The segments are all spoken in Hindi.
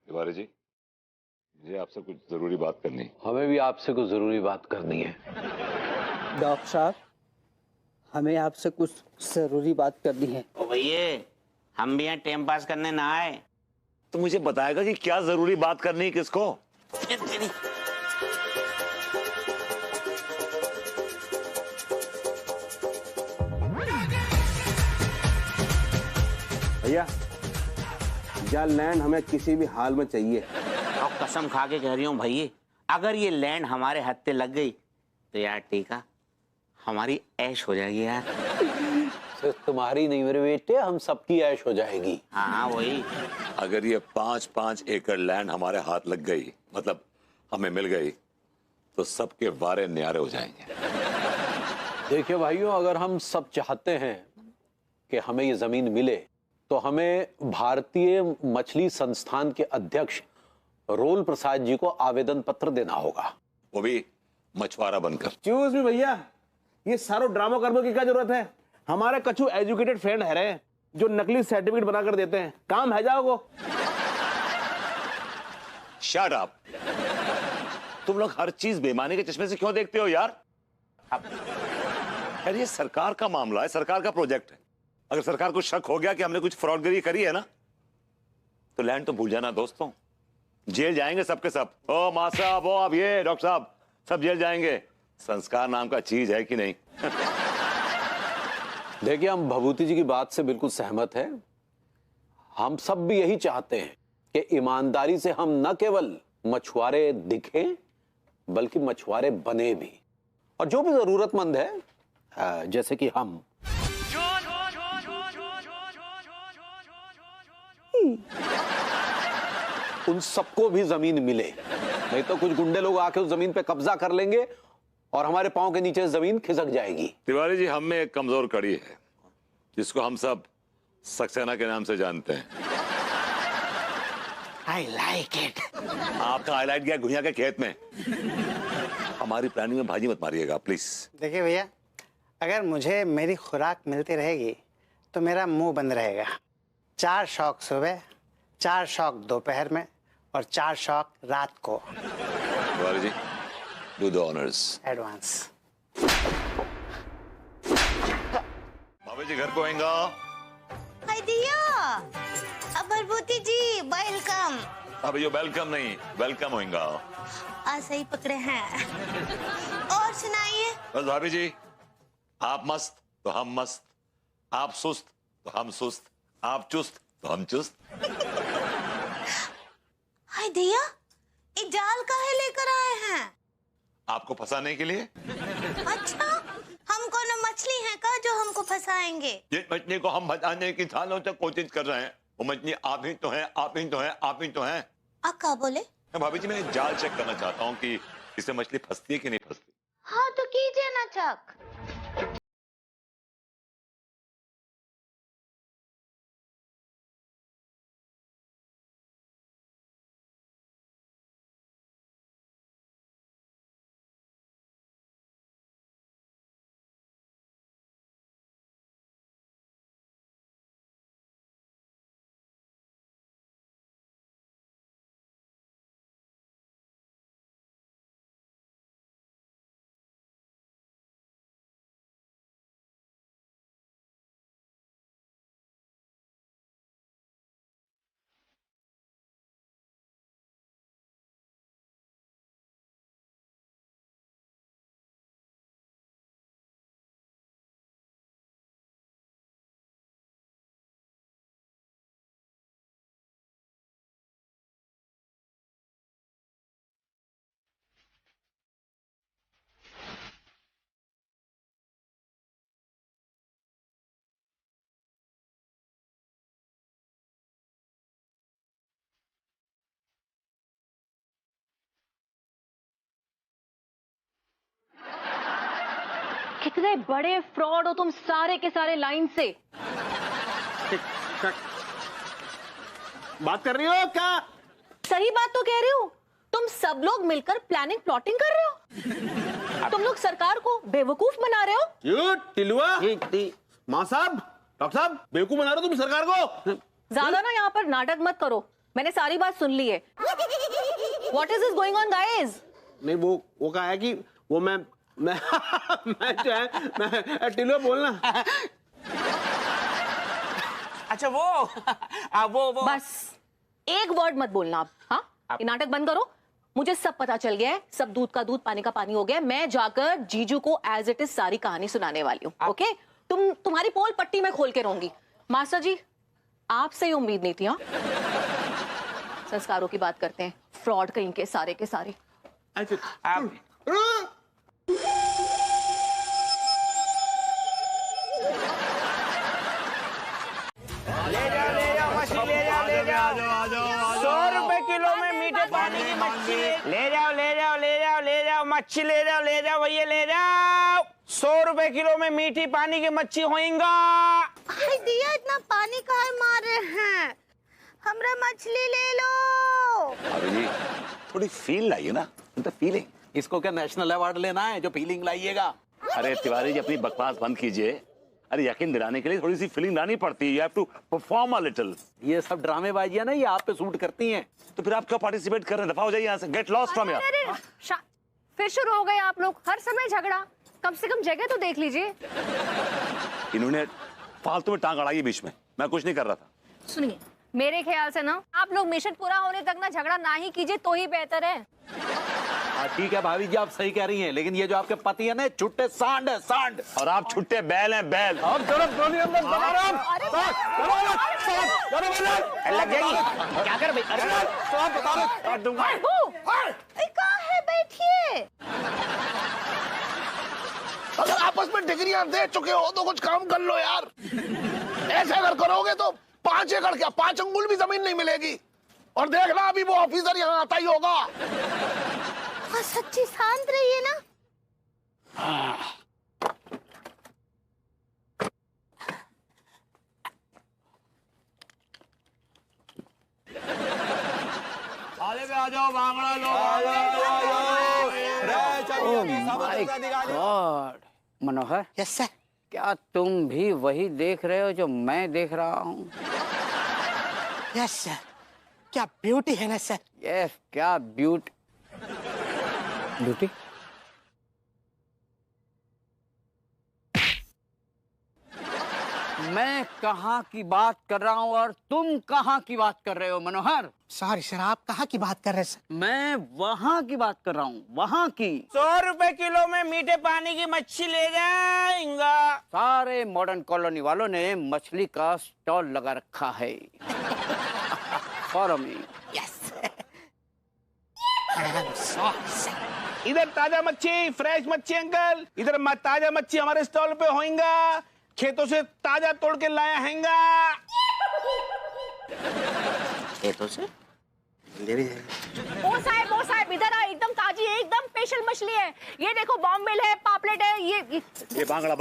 तिवारी जी, मुझे आपसे कुछ जरूरी बात करनी है। हमें भी आपसे कुछ जरूरी बात करनी है। डॉक्टर साहब, हमें आपसे कुछ जरूरी बात करनी है। ओ भैया, हम भी यहाँ टाइम पास करने ना आए। तो मुझे बताएगा कि क्या जरूरी बात करनी है किसको? भैया, यह लैंड हमें किसी भी हाल में चाहिए। और कसम खा के कह रही हूँ भैया, अगर ये लैंड हमारे हत्थे लग गई तो यार टीका हमारी ऐश हो जाएगी यार। सिर्फ तुम्हारी नहीं मेरे बेटे, हम सबकी ऐश हो जाएगी। हाँ वही। अगर ये 5-5 एकड़ लैंड हमारे हाथ लग गई, मतलब हमें मिल गई, तो सबके वारे न्यारे हो जाएंगे। देखिए भाइयों, अगर हम सब चाहते हैं कि हमें ये जमीन मिले तो हमें भारतीय मछली संस्थान के अध्यक्ष रोल प्रसाद जी को आवेदन पत्र देना होगा, वो भी मछुआरा बनकर। एक्सक्यूज मी भैया, ये सारो ड्रामा करने की क्या जरूरत है? हमारे कछु एजुकेटेड फ्रेंड है रहे जो नकली सर्टिफिकेट बनाकर देते हैं, काम है जाओ। Shut up. तुम लोग हर चीज बेईमानी के चश्मे से क्यों देखते हो यार? यार ये सरकार का मामला है, सरकार का प्रोजेक्ट है। अगर सरकार को शक हो गया कि हमने कुछ फ्रॉडगिरी करी है ना, तो लैंड तो भूल जाना दोस्तों, जेल जाएंगे सबके सब। ओ मां साहब, ओ अब ये डॉक्टर साहब, सब जेल जाएंगे। संस्कार नाम का चीज है कि नहीं? देखिए, हम भभूति जी की बात से बिल्कुल सहमत हैं। हम सब भी यही चाहते हैं कि ईमानदारी से हम न केवल मछुआरे दिखें बल्कि मछुआरे बने भी, और जो भी जरूरतमंद है जैसे कि हम, उन सबको भी जमीन मिले। नहीं तो कुछ गुंडे लोग आके उस जमीन पे कब्जा कर लेंगे और हमारे पांव के नीचे जमीन खिसक जाएगी। तिवारी जी, हम में एक कमजोर कड़ी है जिसको हम सब सक्सेना के नाम से जानते हैं। I like it। आपका हाईलाइट गया घुइया के खेत में। हमारी प्लानिंग में भाजी मत मारिएगा प्लीज। देखिए भैया, अगर मुझे मेरी खुराक मिलती रहेगी तो मेरा मुंह बंद रहेगा। 4 शौक सुबह, 4 शौक दोपहर में और 4 शौक रात को। Tiwari ji, do the honours. Advance. भाभी जी घर को आएगा। हाय दिया, अबरबोती जी वेलकम। भाभी जो वेलकम नहीं, वेलकम होएगा। आज सही पकड़े हैं। और सुनाइए। बस भाभी जी, आप मस्त तो हम मस्त, आप सुस्त तो हम सुस्त, आप चुस्त तो हम चुस्त। हाय दिया, ये जाल काहे लेकर आए हैं? आपको फंसाने के लिए। अच्छा, हम कौन मछली हैं का जो हमको फंसाएंगे? जिस मछली को हम फंसाने की सालों से कोशिश कर रहे हैं, वो मछली आप ही तो हैं, आप ही तो हैं, आप ही तो हैं। अक्का बोले? भाभी जी, मैं जाल चेक करना चाहता हूँ कि इससे मछली फंसती है कि नहीं फंसती। हाँ तो कीजिए ना चक। कितने बड़े फ्रॉड हो तुम सारे के सारे लाइन से। बात कर रही हो क्या? सही बात तो कह रही हूँ। तुम सब लोग मिलकर प्लानिंग प्लॉटिंग कर रहे हो। तुम लोग सरकार को बेवकूफ बना रहे हो। यू टिलुआ, मां साहब, डॉक्टर साहब, बेवकूफ बना रहे हो तुम सरकार को। ज्यादा ना यहाँ पर नाटक मत करो। मैंने सारी बात सुन ली है। What is this going on, guys? नहीं वो कहा है कि वो मैं मैं जो है मैं टिलो बोलना। अच्छा वो बस एक वर्ड मत बोलना आप। हाँ, ये नाटक बंद करो। मुझे सब पता चल गया है, सब दूध का दूध पानी का पानी हो गया है। मैं जाकर जीजू को एज इट इज सारी कहानी सुनाने वाली हूँ। ओके, तुम्हारी पोल पट्टी में खोल के रहूंगी। मास्टर जी, आपसे ही उम्मीद नहीं थी। हाँ, संस्कारों की बात करते हैं, फ्रॉड कहीं के सारे। आप ले जाओ 100 रुपए किलो में मीठे पानी की मच्छी ले जाओ मच्छी ले जाओ भैया ले जाओ 100 रुपए किलो में मीठी पानी की मच्छी होएगा। दिया इतना पानी काहे मार रहे हैं, हमरा मछली ले लो। अभी जी थोड़ी फील लाइए ना, मतलब फीलिंग। इसको क्या नेशनल अवार्ड लेना है जो फीलिंग लाइएगा? अरे तिवारी जी अपनी बकवास बंद कीजिए। अरे यकीन दिलाने के लिए थोड़ी सी फीलिंग लानी पड़ती है। You have to perform a little. ये सब ड्रामेबाजी है ना, ये आप पे सूट करती हैं। तो फिर आप क्यों पार्टिसिपेट कर रहे हैं? दफा हो जाइए यहाँ से, गेट लॉस्ट फ्रॉम हियर। फिर शुरू हो गए आप लोग, हर समय झगड़ा। कम से कम जगह तो देख लीजिए। इन्होंने फालतू में टांग अड़ाई बीच में, मैं कुछ नहीं कर रहा था। सुनिए, मेरे ख्याल से ना आप लोग मिशन पूरा होने तक ना झगड़ा ना ही कीजिए तो ही बेहतर है। ठीक है भाभी जी, आप सही कह रही हैं, लेकिन ये जो आपके पति है ना, छुट्टे सांड है, सांड। और आप छुट्टे बैल हैं, बैल। अब जरा बोलिए अंदर लग जाएगी क्या कर भाई? काट दूंगा। कहाँ है, बैठिए। अगर आपस में डिग्रियां दे चुके हो तो कुछ काम कर लो यार। ऐसे अगर करोगे तो 5 एकड़ क्या 5 अंगुल भी जमीन नहीं मिलेगी। और देखना अभी वो ऑफिसर यहाँ आता ही होगा। हाँ, सच्ची शांत रहिए ना। आ जाओ बांगड़ा गॉड, मनोहर। Yes sir. क्या तुम भी वही देख रहे हो जो मैं देख रहा हूँ? Yes sir. क्या ब्यूटी है ना सर। यस, क्या ब्यूटी। मैं कहाँ की बात कर रहा हूँ और तुम कहाँ की बात कर रहे हो मनोहर? सॉरी सर, आप कहाँ की बात कर रहे हैं सर? मैं वहाँ की बात कर रहा हूँ, वहाँ की। 100 रुपए किलो में मीठे पानी की मच्छी ले जाएंगा। सारे मॉडर्न कॉलोनी वालों ने मछली का स्टॉल लगा रखा है। Follow me. यस। इधर ताजा मच्छी, फ्रेश मच्छी अंकल। इधर ताजा मच्छी हमारे स्टॉल पे होएगा, खेतों से ताजा तोड़ के लाया हैंगा। खेतों से? ओ साहब इधर आओ, एकदम ताजी, एकदम स्पेशल मछली है। ये देखो, बॉम्बिल है, पापलेट है, ये बांगड़ा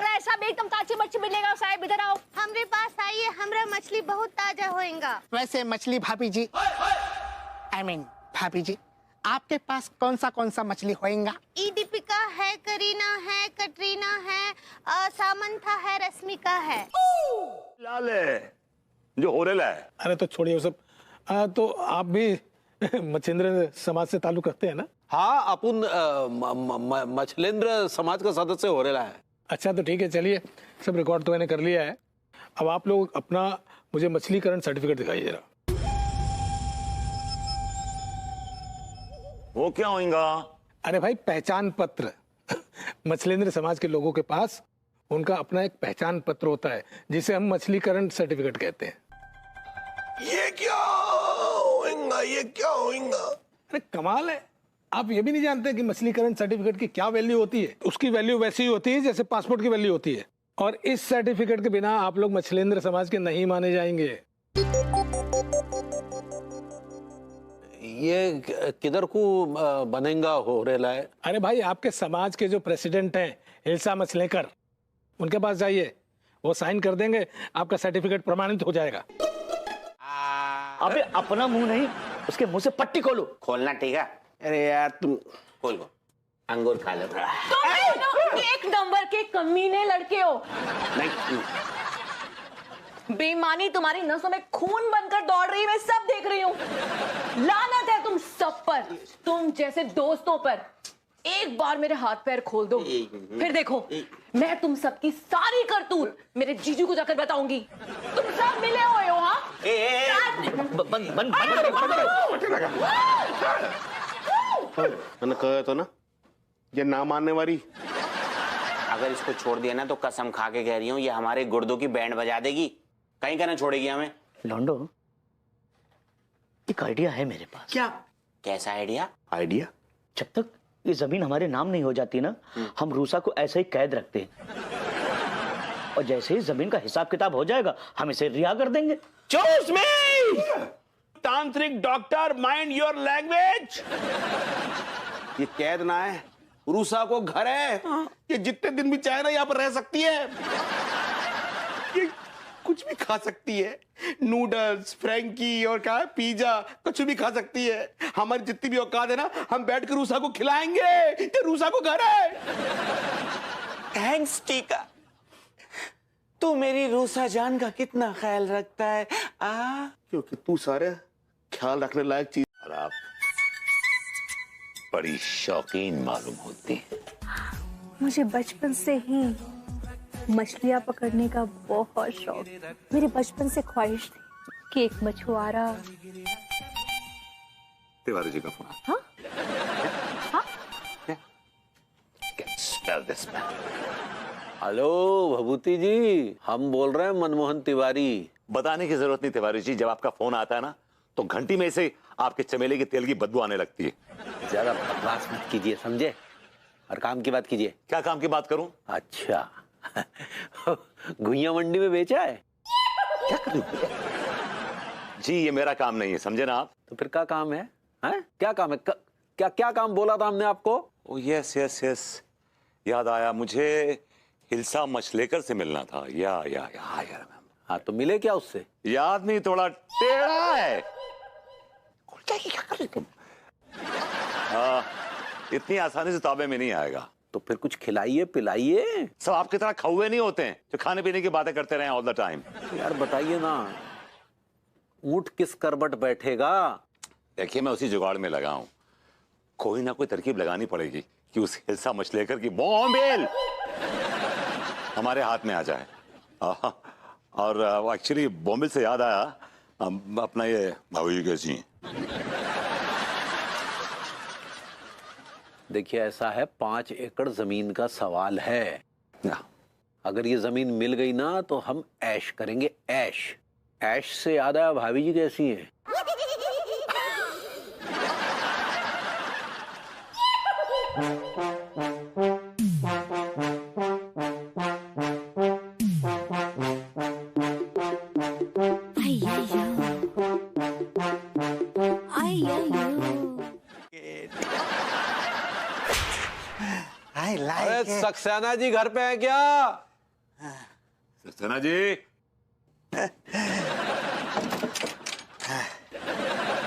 है, सब एकदम ताजी मच्छी मिलेगा। साहब इधर आओ, हमरे पास आइए, हमरा मछली बहुत ताजा होएगा। वैसे मछली भाभी जी, I mean भाभी जी, आपके पास कौन सा मछली होएगा? ई दीपिका है, करीना है, कटरीना है, सामंथा है, रश्मिका है। लाल है जो होरेला है। अरे तो छोड़िए वो सब। तो आप भी मच्छिंद्र समाज से ताल्लुक रखते हैं ना? हाँ, अपुन मछलेंद्र समाज का सदस्य हो रहा है। अच्छा, तो ठीक है, चलिए, सब रिकॉर्ड तो मैंने कर लिया है। अब आप लोग अपना मुझे मछलीकरण सर्टिफिकेट दिखाइए जरा। वो क्या होएगा? अरे भाई, पहचान पत्र। मछलेंद्र समाज के लोगों के पास उनका अपना एक पहचान पत्र होता है, जिसे हम मछलीकरण सर्टिफिकेट कहते हैं। ये क्या होएगा? अरे कमाल है, आप ये भी नहीं जानते कि मछलीकरण सर्टिफिकेट की क्या वैल्यू होती है? उसकी वैल्यू वैसी ही होती है जैसे पासपोर्ट की वैल्यू होती है। और इस सर्टिफिकेट के बिना आप लोग मछलेंद्र समाज के नहीं माने जाएंगे। ये किधर को बनेगा हो रहा है? अरे भाई, आपके समाज के जो प्रेसिडेंट हैं हिलसा मछलेकर, उनके पास जाइए, वो साइन कर देंगे, आपका सर्टिफिकेट प्रमाणित हो जाएगा। अबे अपना मुंह नहीं, उसके मुंह से पट्टी खोलो। खोलना ठीक है? अरे यार तुम खोल को अंगूर खा लो थोड़ा। एक नंबर के कमीने लड़के हो। बेईमानी तुम्हारी नसों में खून बनकर दौड़ रही है, मैं सब देख रही हूँ। लानत है तुम सब पर, तुम जैसे दोस्तों पर। एक बार मेरे हाथ पैर खोल दो, फिर देखो मैं तुम सबकी सारी करतूत मेरे जीजू को जाकर बताऊंगी। तुम सब मिले हुए हो। हाँ, मैंने कहा था ना, ये ना मानने वाली। अगर इसको छोड़ दिया ना तो कसम खा के कह रही हूँ ये हमारे गुर्दों की बैंड बजा देगी, कहीं का ना छोड़ेगी हमें। लॉन्डो, एक आइडिया है मेरे पास। क्या? कैसा आइडिया? आइडिया? जब तक ये जमीन हमारे नाम नहीं हो जाती ना, हम रूसा को ऐसे ही कैद रखते हैं, और जैसे ही जमीन का हिसाब किताब हो जाएगा हम इसे रिहा कर देंगे। चूज मी तांत्रिक डॉक्टर, माइंड योर लैंग्वेज। ये कैद ना है, रूसा को घर है। ये जितने दिन भी चाहे ना यहाँ पर रह सकती है। ये कुछ भी खा सकती है, नूडल्स, फ्रैंकी और क्या पिज्जा, कुछ भी खा सकती है। हमारी जितनी भी औकात है ना, हम बैठ कर रूसा को खिलाएंगे। ये रूसा को घर है। थैंक्स टीका, तू मेरी रूसा जान का कितना ख्याल रखता है। क्योंकि तू सारे ख्याल रखने लायक चीज। और आप बड़ी शौकीन मालूम होती है। मुझे बचपन से ही मछलियाँ पकड़ने का बहुत शौक। मेरे बचपन से ख्वाहिश थी कि एक मछुआरा। तिवारी जी का फोन। हाँ? हाँ? Smell this man. हेलो भभूति जी, हम बोल रहे हैं मनमोहन तिवारी। बताने की जरूरत नहीं तिवारी जी, जब आपका फोन आता है ना तो घंटी में से आपके चमेली के तेल की बदबू आने लगती है। ज्यादा बकवास मत कीजिए, समझे, और काम की बात कीजिए। क्या काम की बात करूं? अच्छा घुइयां मंडी में बेचा है? क्या करूं? जी ये मेरा काम नहीं है, समझे ना आप। तो फिर क्या काम है? हैं? क्या काम है? क्या क्या काम बोला था हमने आपको? ओ यस यस यस, याद आया मुझे। हिल्सा मछलेकर से मिलना था। या हाँ, तो मिले क्या उससे? याद नहीं, थोड़ा टेढ़ा है। क्या कर रहे तुम? इतनी आसानी से ताबे में नहीं आएगा। तो फिर कुछ खिलाइए पिलाइए। सब आपकी तरह खौए नहीं होते हैं जो खाने पीने की बातें करते रहे ऑल द टाइम। यार बताइए ना, ऊंट किस करबट बैठेगा? देखिए मैं उसी जुगाड़ में लगा हूं, कोई ना कोई तरकीब लगानी पड़ेगी कि उस हिल्सा मछलेकर की बॉम्बेल हमारे हाथ में आ जाए। और एक्चुअली बॉम्बेल से याद आया, अपना ये भाभी जी कैसी हैं? देखिए ऐसा है, 5 एकड़ जमीन का सवाल है। अगर ये जमीन मिल गई ना तो हम ऐश करेंगे, ऐश। ऐश से याद आया, भाभी जी कैसी हैं? अरे सक्सेना जी घर पे है क्या? सक्सेना जी,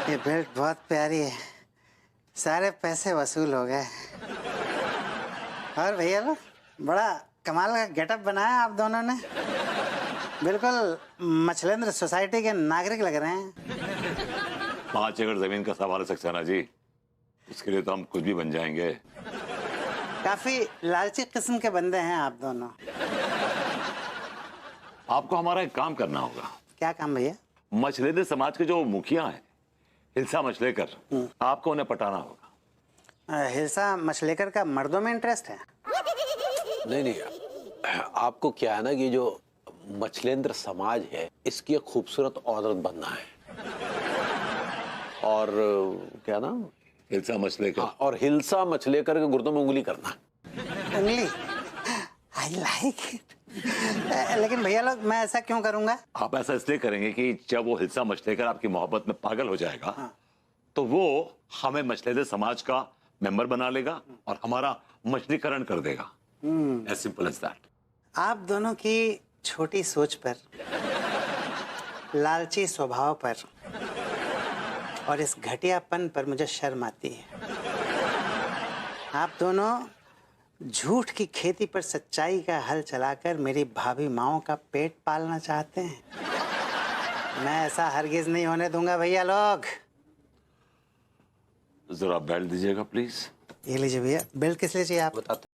ये बेल्ट बहुत प्यारी है, सारे पैसे वसूल हो गए। और भैया लोग, बड़ा कमाल का गेटअप बनाया आप दोनों ने, बिल्कुल मछलेंद्र सोसाइटी के नागरिक लग रहे हैं। 5 एकड़ जमीन का सवाल है सक्सेना जी, उसके लिए तो हम कुछ भी बन जाएंगे। काफी लालची किस्म के बंदे हैं आप दोनों। आपको हमारा एक काम करना होगा। क्या काम भैया? मछलेंद्र समाज के जो मुखिया हैं हिल्सा मछलेकर, आपको उन्हें पटाना होगा। हिल्सा मछलेकर का मर्दों में इंटरेस्ट है? नहीं, आपको क्या है ना कि जो मछलेंद्र समाज है इसकी एक खूबसूरत औरत बनना है। और क्या ना, हिल्सा मछलेकर। और हिल्सा मछलेकर के गुर्दों में उंगली करना। उंगली? I like it. लेकिन भैया लोग, मैं ऐसा क्यों करूंगा? आप ऐसा इसलिए करेंगे कि जब वो हिल्सा मछलेकर आपकी मोहब्बत में पागल हो जाएगा, तो वो हमें मछलेंद्र समाज का मेंबर बना लेगा और हमारा मछलीकरण कर देगा। As simple as that. आप दोनों की छोटी सोच पर, लालची स्वभाव पर और इस घटियापन पर मुझे शर्म आती है। आप दोनों झूठ की खेती पर सच्चाई का हल चलाकर मेरी भाभी माओं का पेट पालना चाहते हैं। मैं ऐसा हरगिज नहीं होने दूंगा भैया लोग। जरा बेल्ट दीजिएगा प्लीज। ये लीजिए भैया, बेल्ट किस लिए चाहिए आप बताते?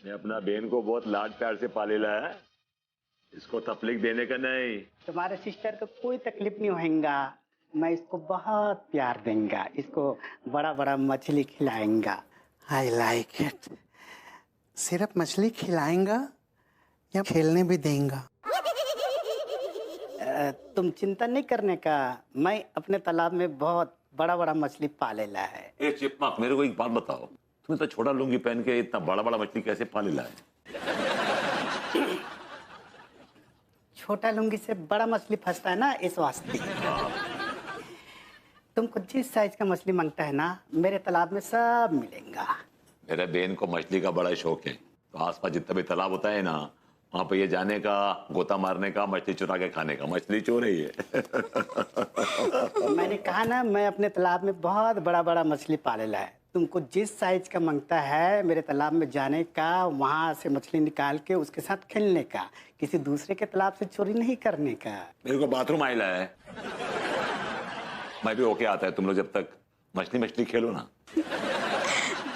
मैं अपना बहन को बहुत लाड प्यार से पालेला है, इसको तकलीफ देने का नहीं। तुम्हारे सिस्टर को कोई तकलीफ नहीं होगा। मैं इसको बहुत प्यार देंगा, इसको बड़ा बड़ा मछली खिलाएंगा। I like it. सिर्फ मछली खिलाएंगा या खेलने भी देंगा? तुम चिंता नहीं करने का, मैं अपने तालाब में बहुत बड़ा बड़ा मछली पालेला है। ए चिपमाक, मेरे को एक बात बताओ, तुम्हें तो छोटा लुंगी पहन के इतना बड़ा बड़ा मछली कैसे पालेला है? छोटा लुंगी से बड़ा मछली फंसता है ना, इस वास्ते। तुमको जिस साइज का मछली मांगता है ना, मेरे तालाब में सब मिलेगा। मेरे बहन को मछली का बड़ा शौक है, तो आसपास जितना भी तालाब होता है ना, वहां पे ये जाने का, गोता मारने का, मछली चुरा के खाने का। मछली चोर है ये। मैंने कहा ना, मैं अपने तालाब में बहुत बड़ा बड़ा मछली पालेला है। तुमको जिस साइज का मांगता है, मेरे तालाब में जाने का, वहां से मछली निकाल के उसके साथ खेलने का, किसी दूसरे के तालाब से चोरी नहीं करने का। मेरे को बाथरूम आइला है, मैं भी होके आता है। तुम लोग जब तक मछली खेलो ना।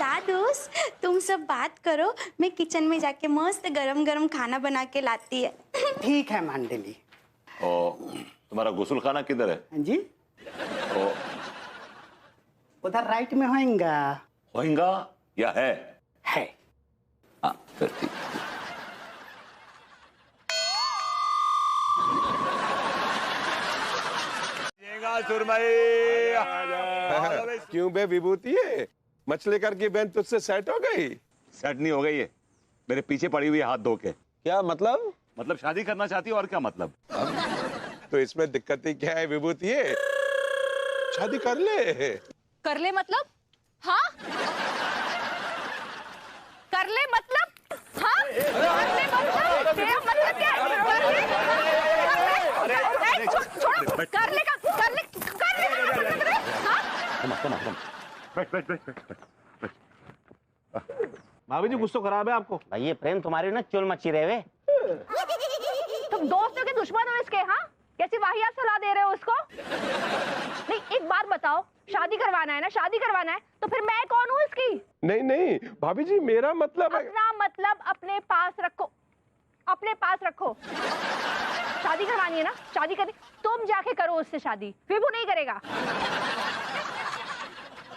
दादूस, तुम सब बात करो, मैं किचन में जाके मस्त गरम गरम खाना बना के लाती है। ठीक है मंडली। और तुम्हारा गुस्ल खाना किधर है? जी, उधर राइट में होएगा या है? हाँ, फिर ठीक। क्यों बे विभूति है? मछली कर की बहन तुझसे सेट हो गई? सेट नहीं हो गई है, मेरे पीछे पड़ी हुई हाथ धो के। क्या मतलब? मतलब शादी करना चाहती है, और क्या मतलब? तो इसमें दिक्कत ही क्या है विभूति है? शादी कर ले। कर ले मतलब? हाँ, कर ले मतलब? हाँ, कर ले मतलब? तेरा मतलब क्या है? कर ले, छोड़, कर ले, भाभी जी गुस्सा खराब है आपको? भाई ये प्रेम तुम्हारी ना चुल मची रहे वे। तुम दोस्तों के दुश्मन हो इसके? हाँ, कैसी वाहियात सलाह दे रहे हो उसको? नहीं, एक बात बताओ, शादी करवाना है ना, शादी करवाना है, तो फिर मैं कौन हूँ इसकी? नहीं नहीं भाभी जी, मेरा मतलब है... अपना मतलब अपने पास रखो, अपने पास रखो। शादी करवानी है ना, शादी करनी, तुम जाके करो उससे शादी, विभू नहीं करेगा।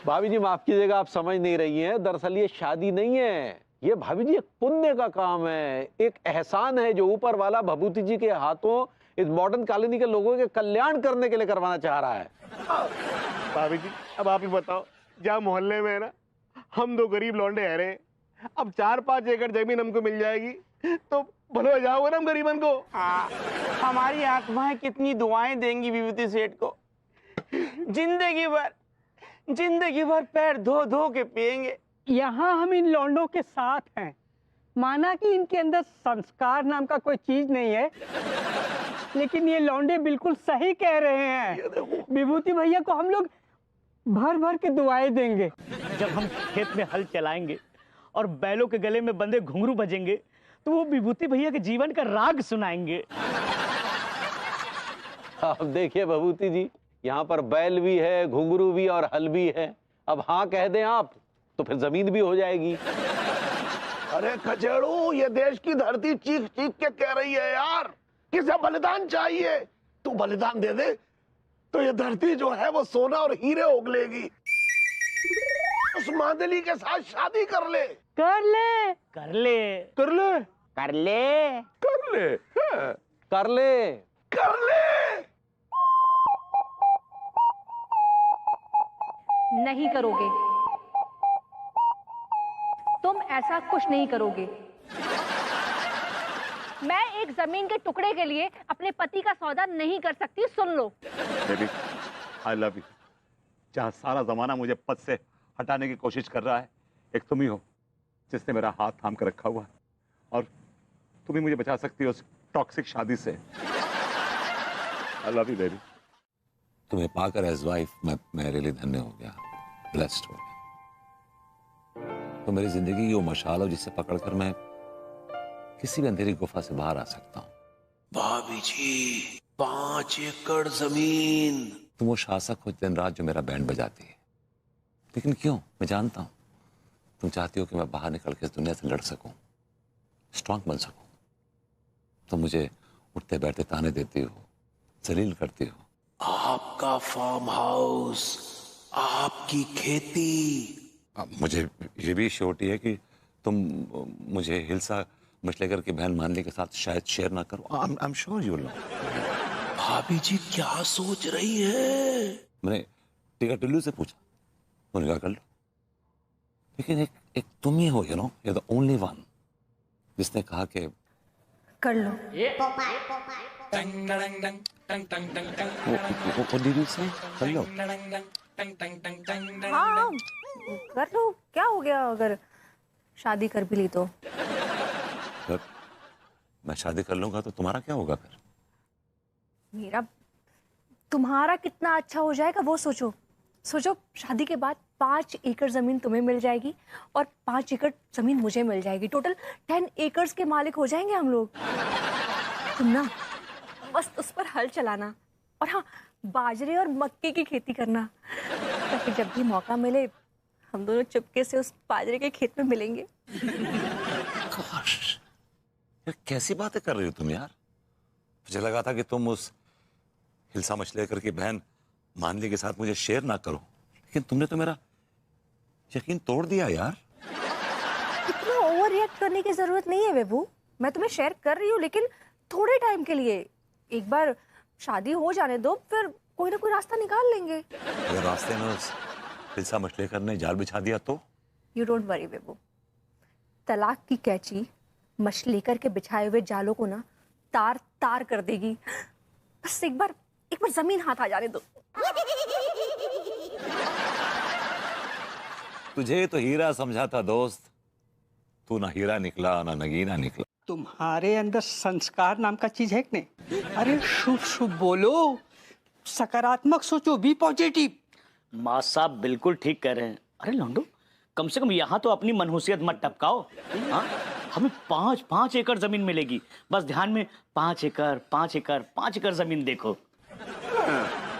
भाभी जी माफ कीजिएगा, आप समझ नहीं रही हैं। दरअसल ये शादी नहीं है, ये भाभी जी एक पुण्य का काम है, एक एहसान है जो ऊपर वाला भभूति जी के हाथों इस मॉडर्न कॉलोनी के लोगों के कल्याण करने के लिए करवाना चाह रहा है। भाभी जी अब आप ही बताओ, जहाँ मोहल्ले में है ना, हम दो गरीब लौंडे है रहे, अब 4-5 एकड़ जमीन हमको मिल जाएगी तो भलो जाओगे ना हम गरीबन को। हमारी आत्माएं कितनी दुआएं देंगी विभूति सेठ को। जिंदगी भर पैर धो धो के पिएंगे। यहाँ हम इन लौंडों के साथ हैं, माना कि इनके अंदर संस्कार नाम का कोई चीज नहीं है, लेकिन ये लौंडे बिल्कुल सही कह रहे हैं। विभूति भैया को हम लोग भर भर के दुआएं देंगे। जब हम खेत में हल चलाएंगे और बैलों के गले में बंधे घुंघरू बजेंगे, तो वो विभूति भैया के जीवन का राग सुनाएंगे। अब देखिए भभूति जी, यहाँ पर बैल भी है, घुंघरू भी और हल भी है। अब हाँ कह दें आप तो फिर जमीन भी हो जाएगी। अरे खचेड़ू, ये देश की धरती चीख चीख के कह रही है यार, किसे बलिदान चाहिए। तू बलिदान दे दे तो ये धरती जो है वो सोना और हीरे उगलेगी। उस मांदली के साथ शादी कर ले। कर ले कर ले कर ले कर ले कर ले हाँ, कर ले कर ले। नहीं करोगे, तुम ऐसा कुछ नहीं करोगे। मैं एक जमीन के टुकड़े के लिए अपने पति का सौदा नहीं कर सकती, सुन लो। Baby I love you. जहाँ सारा जमाना मुझे पद से हटाने की कोशिश कर रहा है, एक तुम ही हो जिसने मेरा हाथ थाम कर रखा हुआ है, और तुम ही मुझे बचा सकती हो उस टॉक्सिक शादी से। आई लव यू बेबी। तुम्हें पाकर एज वाइफ मैं रियली धन्य हो गया, ब्लेस्ड हो गया। तो मेरी जिंदगी की वो मशाल हो जिससे पकड़कर मैं किसी भी अंधेरी गुफा से बाहर आ सकता हूँ। भाभी जी 5 एकड़ जमीन। तुम वो शासक हो दिन रात जो मेरा बैंड बजाती है, लेकिन क्यों? मैं जानता हूं तुम चाहती हो कि मैं बाहर निकल के इस दुनिया से लड़ सकूं, स्ट्रांग बन सकूं। तुम मुझे उठते बैठते ताने देती हो, जलील करती हो। आपका फार्म हाउस, आपकी खेती। मुझे ये भी श्योरिटी है कि तुम मुझे हिल्सा मछलेकर की बहन मानली के साथ शायद शेयर ना करो। I am sure you know. भाभी जी क्या सोच रही है? मैंने टिका टुल्लू से पूछा, उन्होंने कहा कर लो, लेकिन एक तुम ही हो, you know, you are the only one जिसने कहा कि कर लो। वो दीदी से कर लो। हाँ कर लो, क्या हो गया अगर शादी कर भी ली तो? फिर मैं शादी कर लूंगा तो तुम्हारा क्या होगा फिर? मेरा तुम्हारा कितना अच्छा हो जाएगा वो सोचो। सोचो शादी के बाद 5 एकड़ जमीन तुम्हें मिल जाएगी और 5 एकड़ जमीन मुझे मिल जाएगी। टोटल 10 एकर्स के मालिक हो जाएंगे हम लोग। तुम ना बस उस पर हल चलाना, और हाँ बाजरे और मक्के की खेती करना, ताकि जब भी मौका मिले हम दोनों चुपके से उस बाजरे के खेत में मिलेंगे। यार कैसी बातें कर रही हो तुम यार? मुझे लगा था कि तुम उस हिल्सा मछलेकर की बहन मानली के साथ मुझे शेयर ना करो, लेकिन तुमने तो मेरा यकीन तोड़ दिया यार। इतना ओवर रिएक्ट करने की जरूरत नहीं है बेबू। मैं तुम्हें शेयर कर रही हूँ, लेकिन थोड़े टाइम के लिए। एक बार शादी हो जाने दो, फिर कोई ना कोई रास्ता निकाल लेंगे। अगर रास्ते में उस हिल्सा मछलेकर ने जाल बिछा दिया तो? यू डोंट वरी बेबू, तलाक की कैची मछलेकर के बिछाए हुए जालों को ना तार तार कर देगी। बस एक बार जमीन हाथ आ जाने दो। तुझे तो हीरा समझा था दोस्त, तू ना हीरा निकला ना नगीना निकला। तुम्हारे अंदर संस्कार नाम का चीज है कि नहीं? अरे शुभ शुभ बोलो, सकारात्मक सोचो, बी पॉजिटिव। माँ साहब बिल्कुल ठीक कह रहे हैं। अरे लौंडो, कम से कम यहाँ तो अपनी मनहूसियत मत टपकाओ। हाँ, हमें 5 एकड़ जमीन मिलेगी। बस ध्यान में 5 एकड़ 5 एकड़ 5 एकड़ जमीन देखो।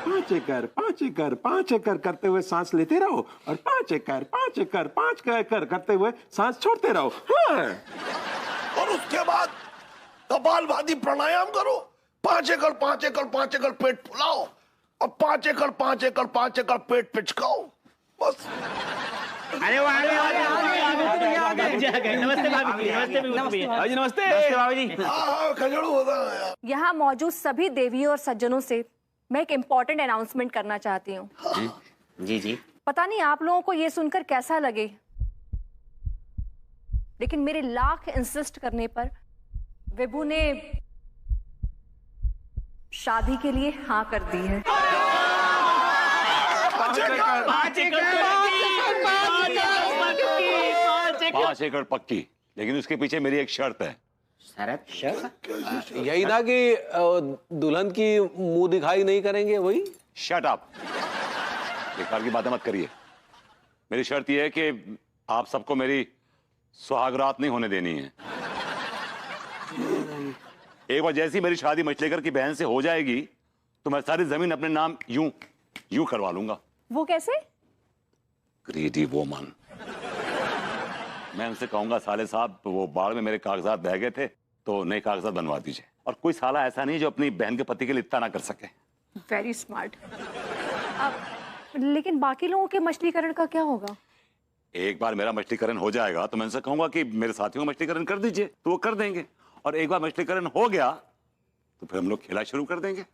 5 एकड़ 5 एकड़ 5 एकड़ करते हुए सांस लेते रहो, और 5 एकड़ 5 एकड़ 5 एकड़ करते हुए सांस छोड़ते रहो। हाँ। और उसके बाद कपालभाति प्राणायाम करो। 5 एकड़ 5 एकड़ 5 एकड़ पेट फुलाओ, और 5 एकड़ 5 एकड़ 5 एकड़ पेट पिचकाओ। बस। अरे नमस्ते भाभी। नमस्ते नमस्ते भाभी जी। खजड़ू होता है यार। यहाँ मौजूद सभी देवियों और सज्जनों से मैं एक इम्पोर्टेंट अनाउंसमेंट करना चाहती हूँ। जी जी। पता नहीं आप लोगों को ये सुनकर कैसा लगे, लेकिन मेरे लाख इंसिस्ट करने पर विभू ने शादी के लिए हाँ कर दी है। 5 एकड़ पक्की, लेकिन उसके पीछे मेरी एक शर्त है। यही ना कि दुल्हन की मुंह दिखाई नहीं करेंगे, वही? शट अप, बेकार की बातें मत करिए। मेरी शर्त यह है कि आप सबको मेरी सुहागरात नहीं होने देनी है। एक बार जैसी मेरी शादी मछलेकर की बहन से हो जाएगी तो मैं सारी जमीन अपने नाम यूं करवा लूंगा। वो कैसे? Greedy woman. मैं उनसे कहूंगा साले साहब वो बाढ़ में मेरे कागजात बह गए थे तो नए कागजात बनवा दीजिए। और कोई साला ऐसा नहीं जो अपनी बहन के पति के लिए इतना ना कर सके। Very smart. लेकिन बाकी लोगों के मछलीकरण का क्या होगा? एक बार मेरा मछलीकरण हो जाएगा तो मैं उनसे कहूंगा कि मेरे साथियों का मछलीकरण कर दीजिए, तो वो कर देंगे। और एक बार मछलीकरण हो गया तो फिर हम लोग खेला शुरू कर देंगे।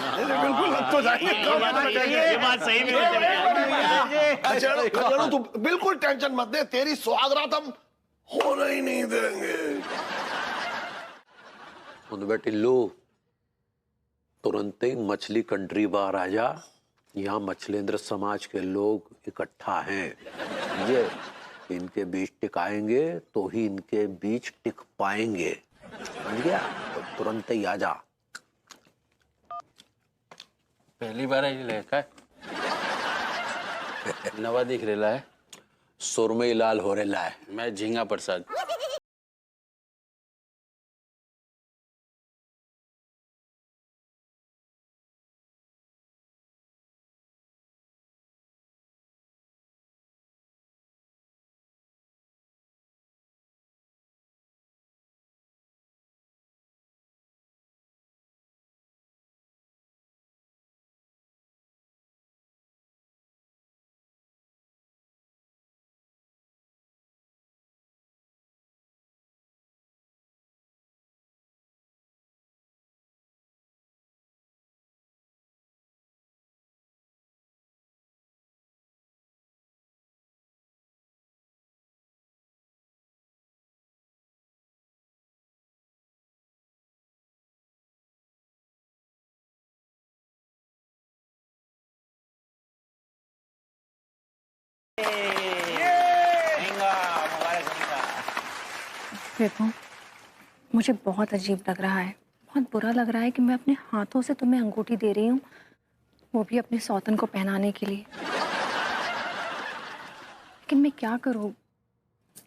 बिल्कुल अब तो जाएंगे। ये बात सही भी है। खजड़ू तू बिल्कुल टेंशन मत दे, तेरी सुहागरात हम होने ही नहीं देंगे। उन बेटी लो, तुरंत ही मछली कंट्री बाहर आ जा। यहाँ मछलेंद्र समाज के लोग इकट्ठा हैं, समझे? इनके बीच टिकाएंगे तो ही इनके बीच टिक पाएंगे, समझ गया? तो तुरंत ही आ जा। पहली बार है काय नवा दिख रहा है, सुरमई लाल हो रहा है। मैं झींगा प्रसाद। देखो, मुझे बहुत अजीब लग रहा है, बहुत बुरा लग रहा है कि मैं अपने हाथों से तुम्हें अंगूठी दे रही हूँ, वो भी अपने सौतन को पहनाने के लिए। लेकिन मैं क्या करूँ,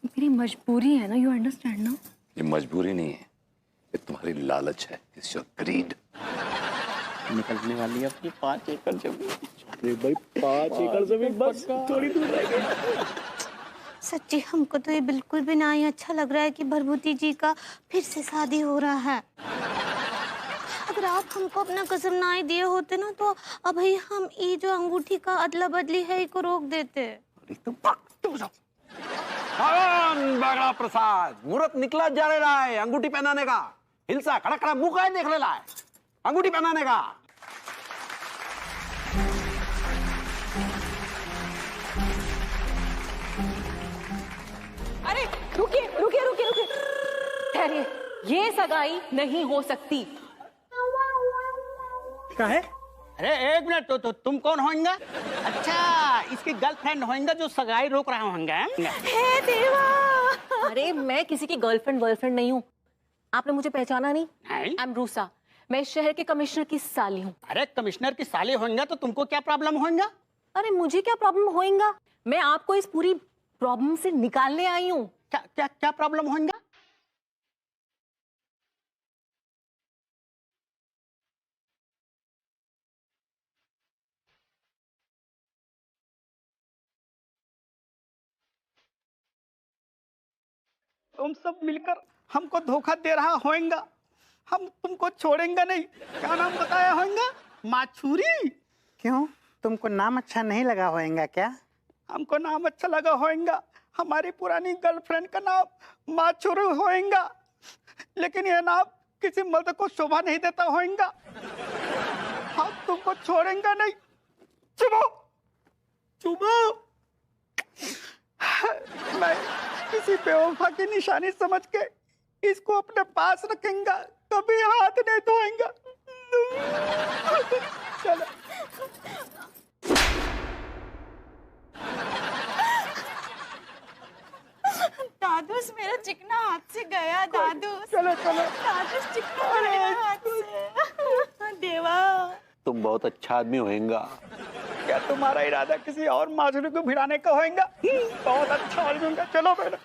मेरी मजबूरी है ना, यू अंडरस्टैंड ना? ये मजबूरी नहीं है, ये तुम्हारी लालच है। It's your greed. निकलने वाली है अपनी 5 एकड़ जमीन। अरे भाई 5 एकड़ जमीन बस थोड़ी दूर रह गई। सच्ची हमको तो ये बिल्कुल भी ना ही अच्छा लग रहा है कि भरभूति जी का फिर से शादी हो रहा है। अगर आप हमको अपना कसम ना ही दिए होते ना तो अभी हम ये जो अंगूठी का अदला बदली है इसको रोक देते। बगड़ा प्रसाद, मुहूर्त निकला जा रहा है अंगूठी पहनाने का। हिलसा खड़ा खड़ा मुंह का देख ले रहा है अंगूठी पहनाने का। अरे रुकिए रुकिए रुकिए रुकिए, ठहरिए, ये सगाई नहीं हो सकती। क्या है? अरे एक मिनट, तो तुम कौन होंगे? अच्छा, इसकी गर्लफ्रेंड होंगे जो सगाई रोक रहा होंगे। हे देवा! अरे मैं किसी की गर्लफ्रेंड वर्लफ्रेंड नहीं हूँ, आपने मुझे पहचाना नहीं? आई एम रूसा, मैं इस शहर के कमिश्नर की साली हूँ। अरे कमिश्नर की साली होंगे तो तुमको क्या प्रॉब्लम होगा? अरे मुझे क्या प्रॉब्लम होगा, मैं आपको इस पूरी प्रॉब्लम से निकालने आई हूँ। क्या क्या क्या प्रॉब्लम होगा? तुम सब मिलकर हमको धोखा दे रहा होगा, हम तुमको छोड़ेंगे नहीं। क्या नाम बताया होगा? माछुरी। क्यों, तुमको नाम अच्छा नहीं लगा होगा क्या? हमको नाम अच्छा लगा होगा, हमारी पुरानी गर्लफ्रेंड का नाम माछुरी होगा, लेकिन यह नाम किसी मर्द को शोभा नहीं देता होगा। हम तुमको छोड़ेंगे नहीं। चुपो चुपो। मैं किसी बेवफा की निशानी समझ के इसको अपने पास रखेंगे, कभी हाथ नहीं धोएंगे। चलो दादूस, मेरा चिकना हाथ से गया। दादूस चलो चलो, दादूस चिकना गया हाथ से। देवा, तुम बहुत अच्छा आदमी होएगा। क्या तुम्हारा इरादा किसी और माजुरी को भिड़ाने का होगा? बहुत अच्छा आदमी होगा। चलो बेटा।